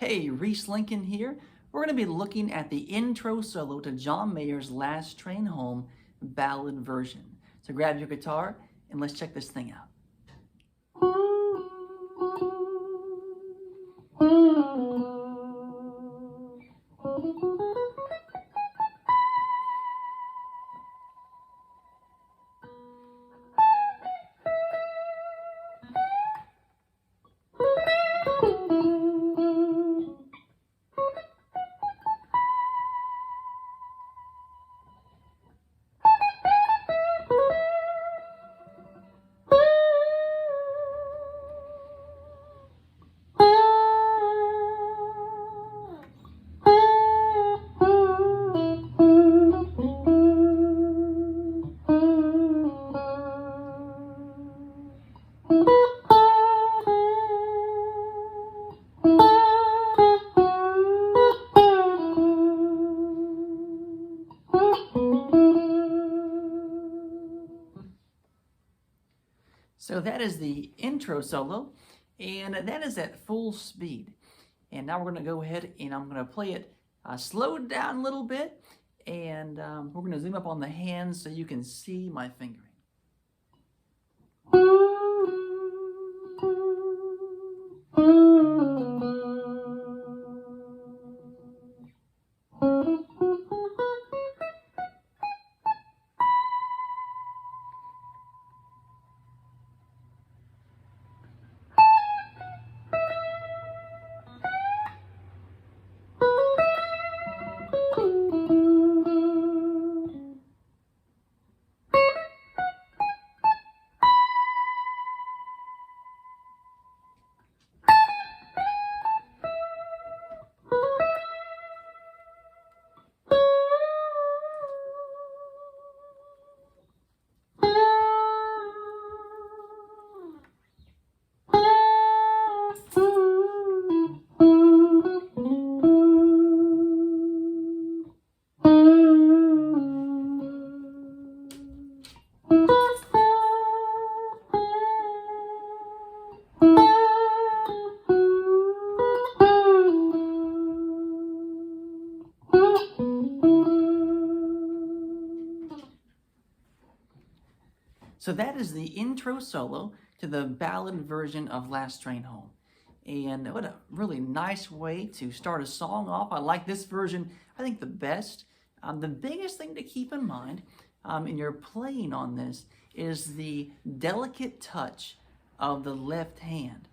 Hey, Reese Lincoln here. We're going to be looking at the intro solo to John Mayer's Last Train Home Ballad version. So grab your guitar and let's check this thing out. So that is the intro solo, and that is at full speed. And now we're going to go ahead and I'm going to play it slowed down a little bit, and we're going to zoom up on the hands so you can see my fingering. So that is the intro solo to the ballad version of Last Train Home. And what a really nice way to start a song off. I like this version, I think, the best. The biggest thing to keep in mind in your playing on this is the delicate touch of the left hand.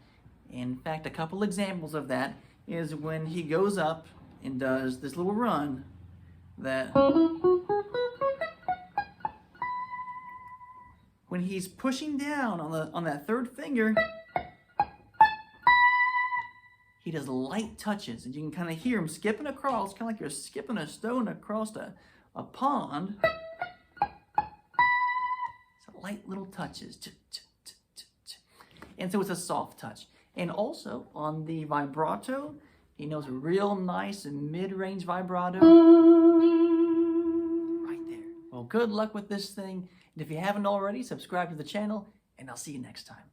In fact, a couple examples of that is when he goes up and does this little run that... When he's pushing down on that third finger, he does light touches, and you can kind of hear him skipping across, kind of like you're skipping a stone across a pond. So light little touches. And so it's a soft touch. And also on the vibrato, he knows a real nice mid-range vibrato. Right there. Well, good luck with this thing. And if you haven't already, subscribe to the channel, and I'll see you next time.